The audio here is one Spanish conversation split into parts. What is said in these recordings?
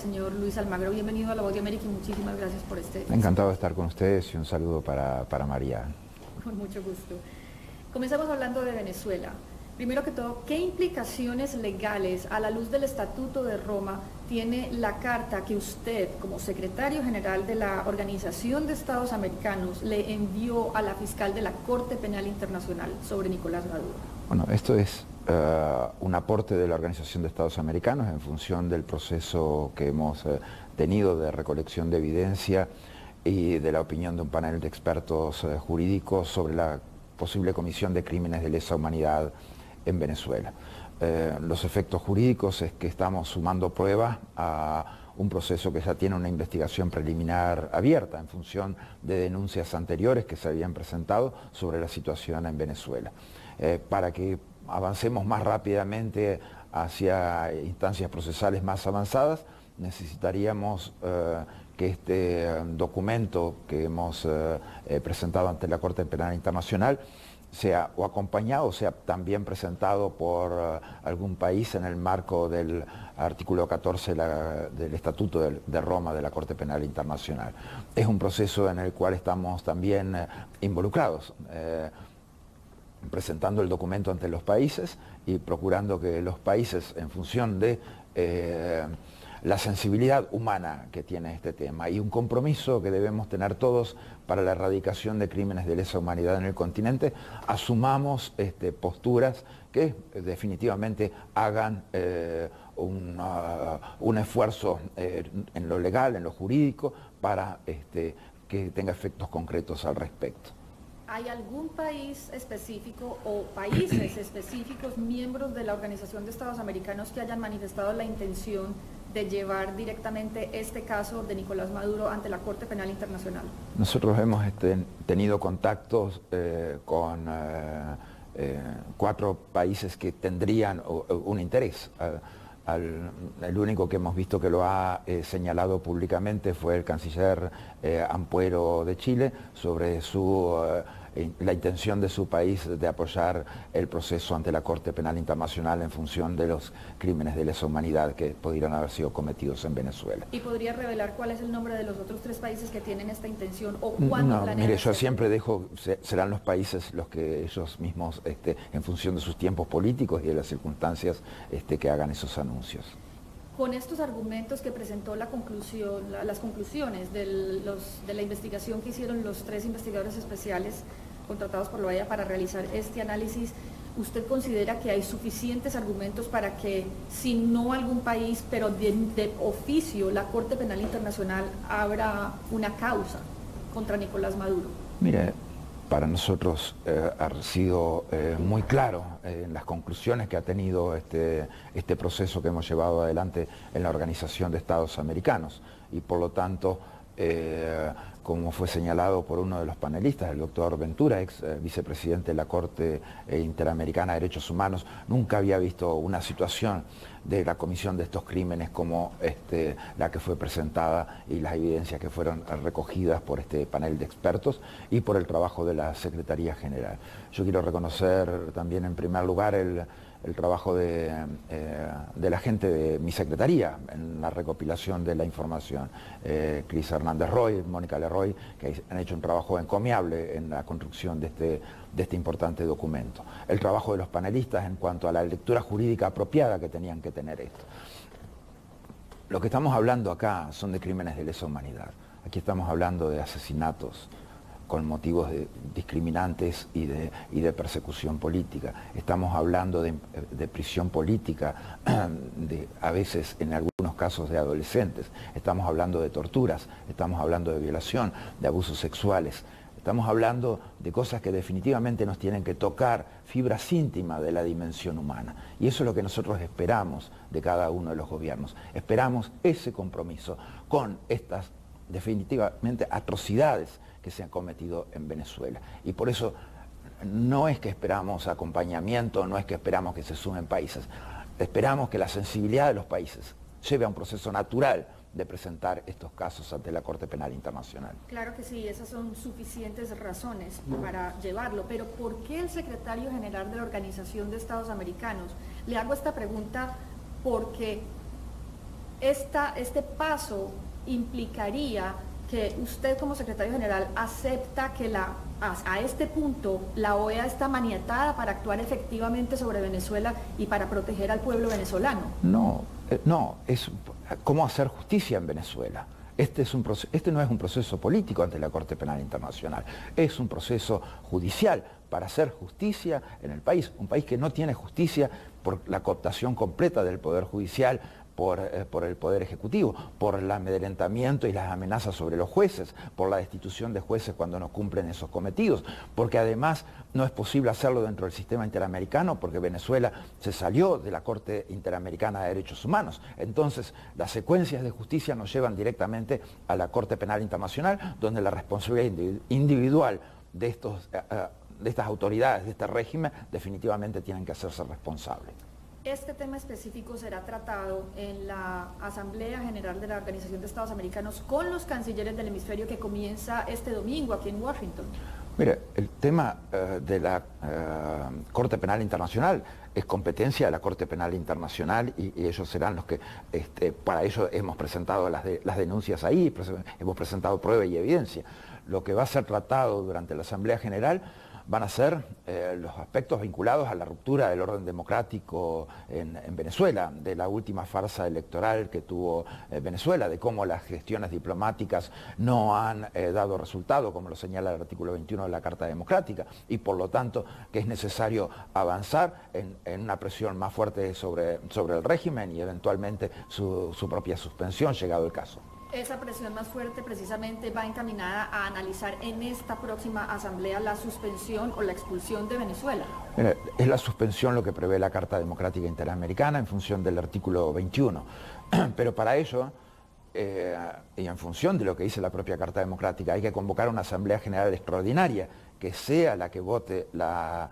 señor Luis Almagro. Bienvenido a La Voz de América y muchísimas gracias por este... Encantado de estar con ustedes y un saludo para María. Con mucho gusto. Comencemos hablando de Venezuela. Primero que todo, ¿qué implicaciones legales a la luz del Estatuto de Roma tiene la carta que usted, como secretario general de la Organización de Estados Americanos, le envió a la fiscal de la Corte Penal Internacional sobre Nicolás Maduro? Bueno, esto es un aporte de la Organización de Estados Americanos en función del proceso que hemos tenido de recolección de evidencia y de la opinión de un panel de expertos jurídicos sobre la posible comisión de crímenes de lesa humanidad en Venezuela. Los efectos jurídicos es que estamos sumando pruebas a un proceso que ya tiene una investigación preliminar abierta en función de denuncias anteriores que se habían presentado sobre la situación en Venezuela. Para que avancemos más rápidamente hacia instancias procesales más avanzadas, necesitaríamos que este documento que hemos presentado ante la Corte Penal Internacional sea o acompañado o sea también presentado por algún país en el marco del artículo 14 del Estatuto de Roma de la Corte Penal Internacional. Es un proceso en el cual estamos también involucrados, presentando el documento ante los países y procurando que los países, en función de la sensibilidad humana que tiene este tema y un compromiso que debemos tener todos para la erradicación de crímenes de lesa humanidad en el continente, asumamos posturas que definitivamente hagan un esfuerzo en lo legal, en lo jurídico, para que tenga efectos concretos al respecto. ¿Hay algún país específico o países específicos, miembros de la Organización de Estados Americanos, que hayan manifestado la intención de llevar directamente este caso de Nicolás Maduro ante la Corte Penal Internacional? Nosotros hemos tenido contactos con 4 países que tendrían un interés. El único que hemos visto que lo ha señalado públicamente fue el canciller Ampuero de Chile sobre la intención de su país de apoyar el proceso ante la Corte Penal Internacional en función de los crímenes de lesa humanidad que pudieran haber sido cometidos en Venezuela. ¿Y podría revelar cuál es el nombre de los otros 3 países que tienen esta intención o cuándo planean? Mire, yo siempre dejo, serán los países los que ellos mismos, en función de sus tiempos políticos y de las circunstancias, que hagan esos anuncios. Con estos argumentos que presentó las conclusiones de la investigación que hicieron los 3 investigadores especiales contratados por la OEA para realizar este análisis, ¿usted considera que hay suficientes argumentos para que, si no algún país, pero de oficio, la Corte Penal Internacional abra una causa contra Nicolás Maduro? Mire, para nosotros ha sido muy claro en las conclusiones que ha tenido este proceso que hemos llevado adelante en la Organización de Estados Americanos y por lo tanto, como fue señalado por uno de los panelistas, el doctor Ventura, ex vicepresidente de la Corte Interamericana de Derechos Humanos, nunca había visto una situación de la comisión de estos crímenes como la que fue presentada y las evidencias que fueron recogidas por este panel de expertos y por el trabajo de la Secretaría General. Yo quiero reconocer también en primer lugar el trabajo de la gente de mi secretaría en la recopilación de la información. Cris Hernández Roy, Mónica Leroy, que han hecho un trabajo encomiable en la construcción de este importante documento. El trabajo de los panelistas en cuanto a la lectura jurídica apropiada que tenían que tener esto. Lo que estamos hablando acá son de crímenes de lesa humanidad. Aquí estamos hablando de asesinatos con motivos discriminantes y de persecución política. Estamos hablando de prisión política, a veces en algunos casos de adolescentes. Estamos hablando de torturas, estamos hablando de violación, de abusos sexuales. Estamos hablando de cosas que definitivamente nos tienen que tocar fibras íntimas de la dimensión humana. Y eso es lo que nosotros esperamos de cada uno de los gobiernos. Esperamos ese compromiso con estas definitivamente atrocidades que se han cometido en Venezuela. Y por eso no es que esperamos acompañamiento, no es que esperamos que se sumen países. Esperamos que la sensibilidad de los países lleve a un proceso natural de presentar estos casos ante la Corte Penal Internacional. Claro que sí, esas son suficientes razones para llevarlo, pero ¿por qué el secretario general de la Organización de Estados Americanos? Le hago esta pregunta porque este paso implicaría que usted como secretario general acepta que a este punto la OEA está maniatada para actuar efectivamente sobre Venezuela y para proteger al pueblo venezolano. No, no, es cómo hacer justicia en Venezuela. Este no es un proceso político ante la Corte Penal Internacional, es un proceso judicial para hacer justicia en el país, un país que no tiene justicia por la cooptación completa del Poder Judicial, por el Poder Ejecutivo, por el amedrentamiento y las amenazas sobre los jueces, por la destitución de jueces cuando no cumplen esos cometidos, porque además no es posible hacerlo dentro del sistema interamericano porque Venezuela se salió de la Corte Interamericana de Derechos Humanos. Entonces, las secuencias de justicia nos llevan directamente a la Corte Penal Internacional, donde la responsabilidad individual de estas autoridades, de este régimen, definitivamente tienen que hacerse responsables. Este tema específico será tratado en la Asamblea General de la Organización de Estados Americanos con los cancilleres del hemisferio que comienza este domingo aquí en Washington. Mire, el tema de la Corte Penal Internacional es competencia de la Corte Penal Internacional y ellos serán los que, para ello hemos presentado las denuncias ahí, hemos presentado prueba y evidencia. Lo que va a ser tratado durante la Asamblea General van a ser los aspectos vinculados a la ruptura del orden democrático en Venezuela, de la última farsa electoral que tuvo Venezuela, de cómo las gestiones diplomáticas no han dado resultado, como lo señala el artículo 21 de la Carta Democrática, y por lo tanto que es necesario avanzar en una presión más fuerte sobre el régimen y eventualmente su propia suspensión, llegado el caso. Esa presión más fuerte precisamente va encaminada a analizar en esta próxima asamblea la suspensión o la expulsión de Venezuela. Mira, es la suspensión lo que prevé la Carta Democrática Interamericana en función del artículo 21. Pero para ello, y en función de lo que dice la propia Carta Democrática, hay que convocar una Asamblea General Extraordinaria que sea la que vote la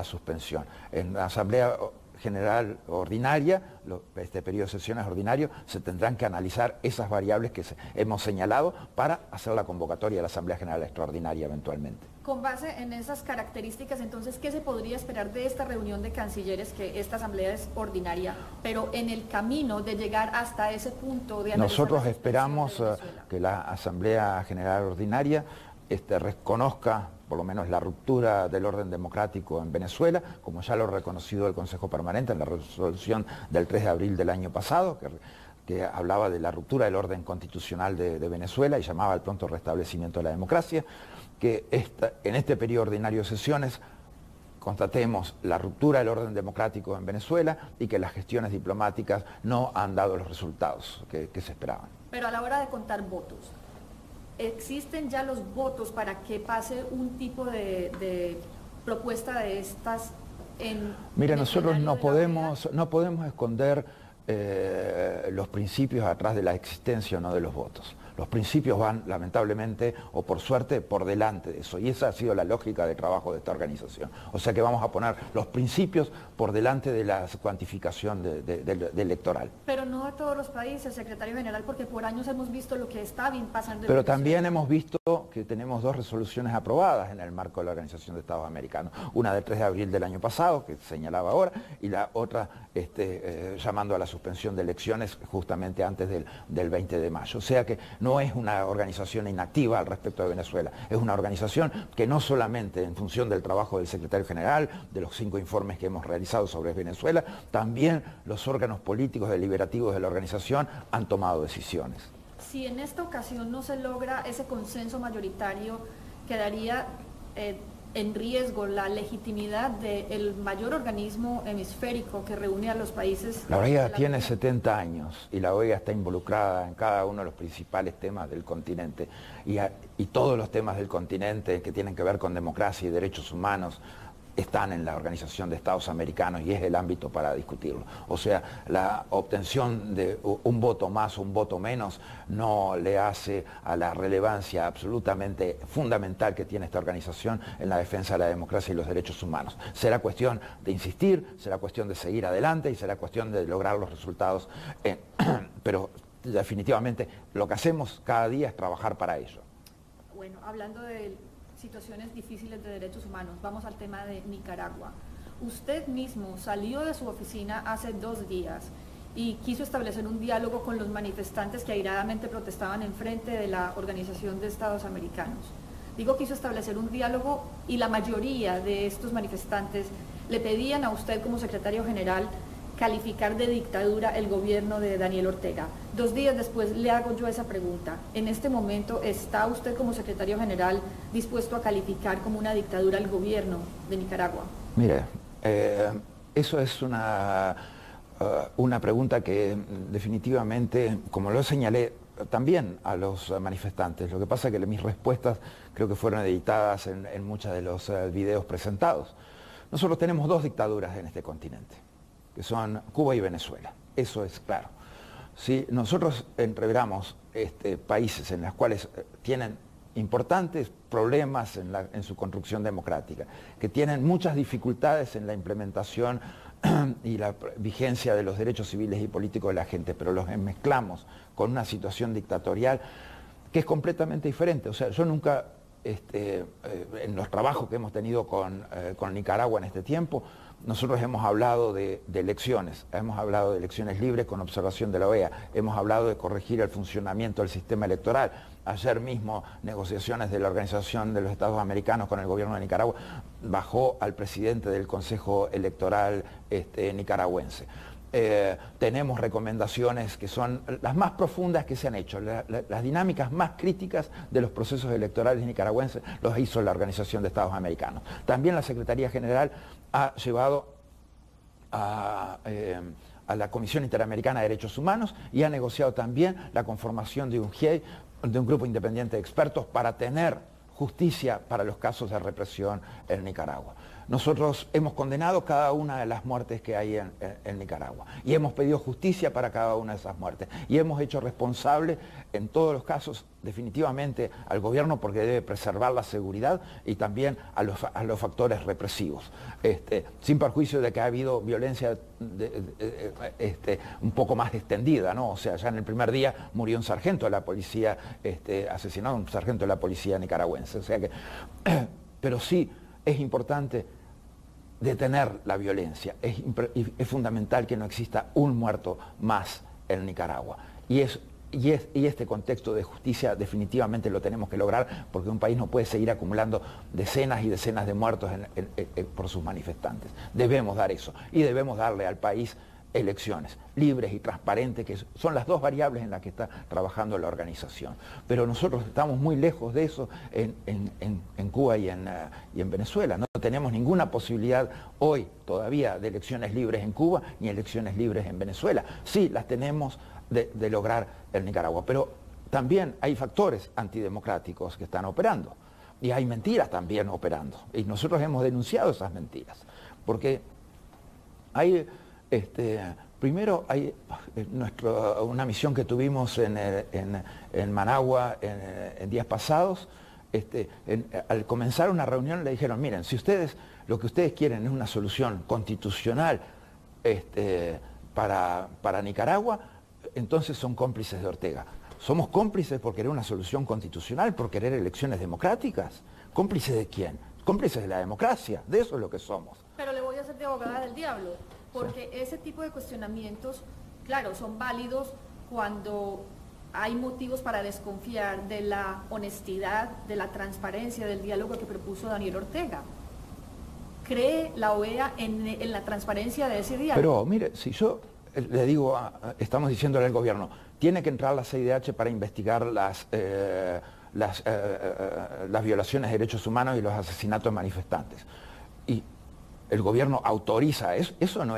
suspensión. En la Asamblea General Ordinaria, este periodo de sesiones ordinario, se tendrán que analizar esas variables que hemos señalado para hacer la convocatoria de la Asamblea General Extraordinaria eventualmente. Con base en esas características, entonces, ¿qué se podría esperar de esta reunión de cancilleres, que esta asamblea es ordinaria, pero en el camino de llegar hasta ese punto de analizar? Nosotros esperamos que la Asamblea General Ordinaria reconozca por lo menos la ruptura del orden democrático en Venezuela, como ya lo ha reconocido el Consejo Permanente en la resolución del 3 de abril del año pasado, que hablaba de la ruptura del orden constitucional de Venezuela y llamaba al pronto restablecimiento de la democracia, que en este periodo ordinario de sesiones constatemos la ruptura del orden democrático en Venezuela y que las gestiones diplomáticas no han dado los resultados que se esperaban. Pero a la hora de contar votos, ¿existen ya los votos para que pase un tipo de propuesta de estas en... Mira, nosotros no podemos esconder los principios atrás de la existencia o no de los votos. Los principios van, lamentablemente, o por suerte, por delante de eso. Y esa ha sido la lógica de trabajo de esta organización. O sea que vamos a poner los principios por delante de la cuantificación de electoral. Pero no a todos los países, secretario general, porque por años hemos visto lo que está bien pasando. Pero también hemos visto que tenemos dos resoluciones aprobadas en el marco de la Organización de Estados Americanos. Una del 3 de abril del año pasado, que señalaba ahora, y la otra llamando a la suspensión de elecciones justamente antes del 20 de mayo. O sea que no es una organización inactiva al respecto de Venezuela, es una organización que no solamente en función del trabajo del secretario general, de los 5 informes que hemos realizado sobre Venezuela, también los órganos políticos deliberativos de la organización han tomado decisiones. Si en esta ocasión no se logra ese consenso mayoritario, quedaría en riesgo la legitimidad del mayor organismo hemisférico que reúne a los países. La OEA tiene 70 años y la OEA está involucrada en cada uno de los principales temas del continente y todos los temas del continente que tienen que ver con democracia y derechos humanos están en la Organización de Estados Americanos y es el ámbito para discutirlo. O sea, la obtención de un voto más o un voto menos no le hace a la relevancia absolutamente fundamental que tiene esta organización en la defensa de la democracia y los derechos humanos. Será cuestión de insistir, será cuestión de seguir adelante y será cuestión de lograr los resultados, pero definitivamente lo que hacemos cada día es trabajar para ello. Bueno, hablando de situaciones difíciles de derechos humanos, vamos al tema de Nicaragua. Usted mismo salió de su oficina hace 2 días y quiso establecer un diálogo con los manifestantes que airadamente protestaban en frente de la Organización de Estados Americanos. Digo, quiso establecer un diálogo y la mayoría de estos manifestantes le pedían a usted como secretario general calificar de dictadura el gobierno de Daniel Ortega. 2 días después le hago yo esa pregunta. En este momento, ¿está usted como secretario general dispuesto a calificar como una dictadura el gobierno de Nicaragua? Mire, eso es una pregunta que definitivamente, como lo señalé también a los manifestantes, lo que pasa es que mis respuestas creo que fueron editadas en muchos de los videos presentados. Nosotros tenemos 2 dictaduras en este continente, que son Cuba y Venezuela, eso es claro. Si nosotros entreveramos países en los cuales tienen importantes problemas en su construcción democrática, que tienen muchas dificultades en la implementación y la vigencia de los derechos civiles y políticos de la gente, pero los mezclamos con una situación dictatorial que es completamente diferente. O sea, yo nunca, en los trabajos que hemos tenido con Nicaragua en este tiempo, nosotros hemos hablado de elecciones, hemos hablado de elecciones libres con observación de la OEA, hemos hablado de corregir el funcionamiento del sistema electoral. Ayer mismo, negociaciones de la Organización de los Estados Americanos con el gobierno de Nicaragua bajó al presidente del Consejo Electoral nicaragüense. Tenemos recomendaciones que son las más profundas que se han hecho, las dinámicas más críticas de los procesos electorales nicaragüenses los hizo la Organización de Estados Americanos. También la Secretaría General ha llevado a la Comisión Interamericana de Derechos Humanos y ha negociado también la conformación de un GIEI, de un grupo independiente de expertos para tener justicia para los casos de represión en Nicaragua. Nosotros hemos condenado cada una de las muertes que hay en Nicaragua y hemos pedido justicia para cada una de esas muertes y hemos hecho responsable en todos los casos definitivamente al gobierno porque debe preservar la seguridad y también a los factores represivos, sin perjuicio de que ha habido violencia un poco más extendida, ¿no? O sea, ya en el primer día murió un sargento de la policía, asesinado un sargento de la policía nicaragüense, o sea que, pero sí es importante detener la violencia, es fundamental que no exista un muerto más en Nicaragua. Y este contexto de justicia definitivamente lo tenemos que lograr porque un país no puede seguir acumulando decenas y decenas de muertos por sus manifestantes. Debemos dar eso y debemos darle al país elecciones libres y transparentes, que son las 2 variables en las que está trabajando la organización. Pero nosotros estamos muy lejos de eso en Cuba y en Venezuela. No tenemos ninguna posibilidad hoy todavía de elecciones libres en Cuba ni elecciones libres en Venezuela. Sí, las tenemos de lograr en Nicaragua, pero también hay factores antidemocráticos que están operando y hay mentiras también operando. Y nosotros hemos denunciado esas mentiras, porque hay... primero hay una misión que tuvimos en Managua en días pasados. Al comenzar una reunión le dijeron, miren, si lo que ustedes quieren es una solución constitucional para Nicaragua, entonces son cómplices de Ortega. ¿Somos cómplices por querer una solución constitucional, por querer elecciones democráticas? ¿Cómplices de quién? Cómplices de la democracia, de eso es lo que somos. Pero le voy a hacer de abogada del diablo. Porque ese tipo de cuestionamientos, claro, son válidos cuando hay motivos para desconfiar de la honestidad, de la transparencia, del diálogo que propuso Daniel Ortega. ¿Cree la OEA en la transparencia de ese diálogo? Pero mire, si yo le digo, estamos diciéndole al gobierno, tiene que entrar la CIDH para investigar las violaciones de derechos humanos y los asesinatos de manifestantes. Y el gobierno autoriza eso, no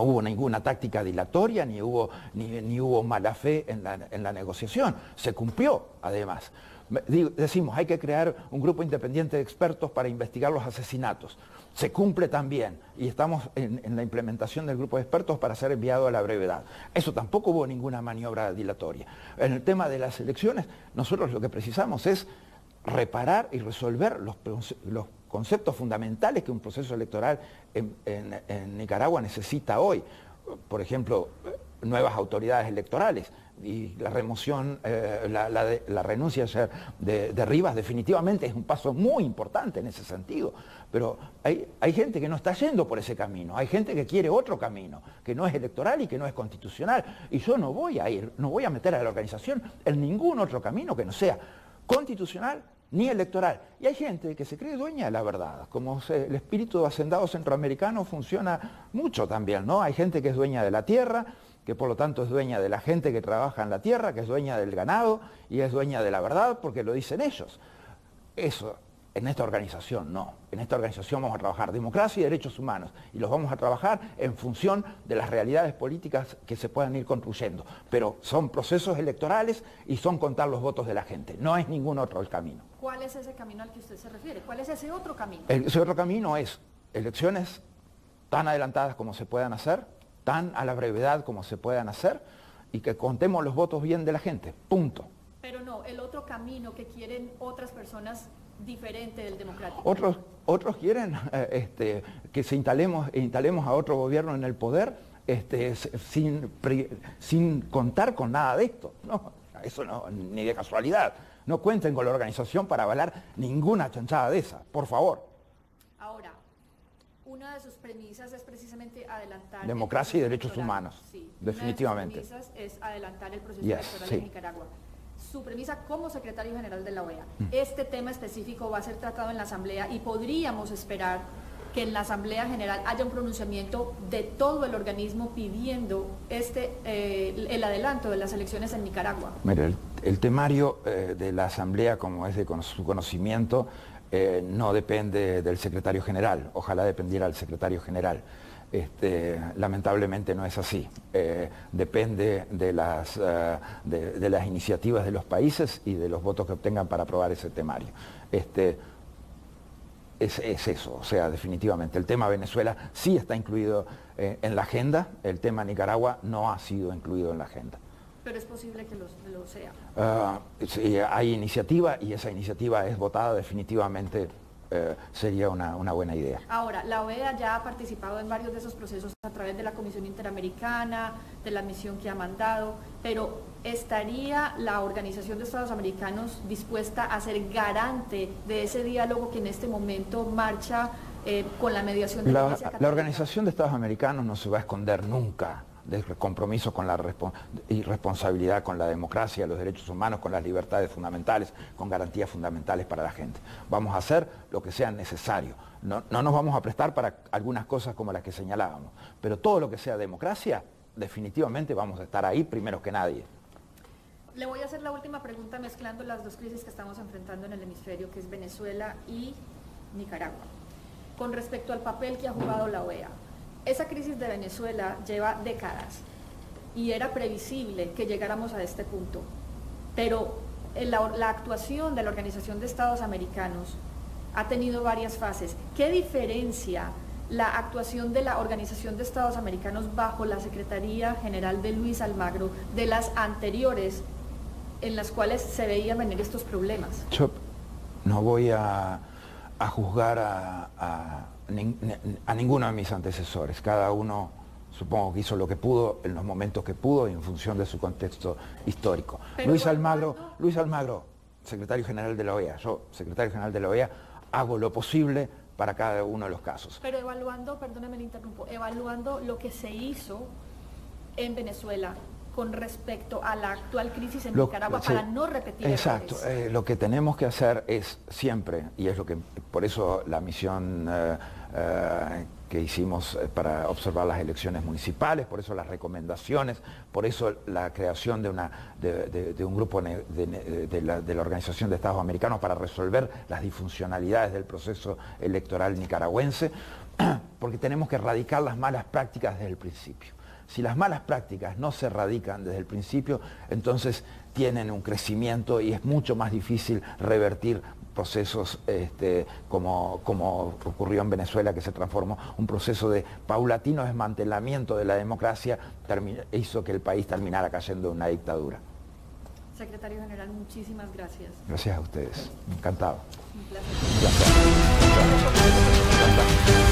hubo ninguna táctica dilatoria, ni hubo mala fe en la negociación, se cumplió además. Decimos, hay que crear un grupo independiente de expertos para investigar los asesinatos. Se cumple también y estamos en la implementación del grupo de expertos para ser enviado a la brevedad. Eso tampoco hubo ninguna maniobra dilatoria. En el tema de las elecciones, nosotros lo que precisamos es reparar y resolver los conceptos fundamentales que un proceso electoral en Nicaragua necesita hoy. Por ejemplo, nuevas autoridades electorales. y la remoción, la renuncia ayer de Rivas definitivamente es un paso muy importante en ese sentido. Pero hay gente que no está yendo por ese camino, hay gente que quiere otro camino, que no es electoral y que no es constitucional. Y yo no voy a ir, no voy a meter a la organización en ningún otro camino que no sea constitucional ni electoral. Y hay gente que se cree dueña de la verdad, como el espíritu de hacendado centroamericano funciona mucho también, ¿no? Hay gente que es dueña de la tierra, que por lo tanto es dueña de la gente que trabaja en la tierra, que es dueña del ganado y es dueña de la verdad porque lo dicen ellos. Eso, en esta organización no. En esta organización vamos a trabajar democracia y derechos humanos y los vamos a trabajar en función de las realidades políticas que se puedan ir construyendo. Pero son procesos electorales y son contar los votos de la gente. No es ningún otro el camino. ¿Cuál es ese camino al que usted se refiere? ¿Cuál es ese otro camino? Ese otro camino es elecciones tan adelantadas como se puedan hacer, tan a la brevedad como se puedan hacer y que contemos los votos bien de la gente, punto. Pero no, el otro camino que quieren otras personas diferente del democrático. Otros quieren que instalemos a otro gobierno en el poder sin contar con nada de esto. No, eso no, ni de casualidad. No cuenten con la organización para avalar ninguna chanchada de esa, por favor. Ahora, una de sus premisas es precisamente adelantar... Democracia y derechos humanos, sí, definitivamente. Una de sus premisas es adelantar el proceso electoral en Nicaragua. Su premisa como secretario general de la OEA, este tema específico va a ser tratado en la Asamblea y podríamos esperar que en la Asamblea General haya un pronunciamiento de todo el organismo pidiendo el adelanto de las elecciones en Nicaragua. Mire, el temario de la Asamblea, como es de su conocimiento, no depende del secretario general, ojalá dependiera del secretario general. Lamentablemente no es así, depende de las iniciativas de los países y de los votos que obtengan para aprobar ese temario. Es eso, o sea, definitivamente. El tema Venezuela sí está incluido en la agenda, el tema Nicaragua no ha sido incluido en la agenda. Pero es posible que lo sea. Sí, hay iniciativa y esa iniciativa es votada definitivamente. Sería una buena idea. Ahora, la OEA ya ha participado en varios de esos procesos a través de la Comisión Interamericana, de la misión que ha mandado, pero ¿estaría la Organización de Estados Americanos dispuesta a ser garante de ese diálogo que en este momento marcha con la mediación de la Iglesia Católica? La Organización de Estados Americanos no se va a esconder nunca del compromiso con la responsabilidad con la democracia, los derechos humanos, con las libertades fundamentales, con garantías fundamentales para la gente. Vamos a hacer lo que sea necesario. No nos vamos a prestar para algunas cosas como las que señalábamos, pero todo lo que sea democracia, definitivamente vamos a estar ahí primero que nadie. Le voy a hacer la última pregunta mezclando las dos crisis que estamos enfrentando en el hemisferio, que es Venezuela y Nicaragua. Con respecto al papel que ha jugado la OEA, esa crisis de Venezuela lleva décadas y era previsible que llegáramos a este punto, pero la actuación de la Organización de Estados Americanos ha tenido varias fases. ¿Qué diferencia la actuación de la Organización de Estados Americanos bajo la Secretaría General de Luis Almagro de las anteriores en las cuales se veían venir estos problemas? Yo no voy a juzgar a ninguno de mis antecesores. Cada uno supongo que hizo lo que pudo en los momentos que pudo y en función de su contexto histórico. Luis Almagro, secretario general de la OEA, yo, secretario general de la OEA, hago lo posible para cada uno de los casos. Pero evaluando, perdóneme le interrumpo, evaluando lo que se hizo en Venezuela con respecto a la actual crisis en Nicaragua para no repetir errores. Exacto, lo que tenemos que hacer es siempre, y es lo que, por eso la misión que hicimos para observar las elecciones municipales, por eso las recomendaciones, por eso la creación de un grupo de la Organización de Estados Americanos para resolver las disfuncionalidades del proceso electoral nicaragüense, porque tenemos que erradicar las malas prácticas desde el principio. Si las malas prácticas no se erradican desde el principio, entonces tienen un crecimiento y es mucho más difícil revertir procesos como ocurrió en Venezuela, que se transformó un proceso de paulatino desmantelamiento de la democracia, hizo que el país terminara cayendo en una dictadura. Secretario General, muchísimas gracias. Gracias a ustedes, encantado. Un placer. Un placer.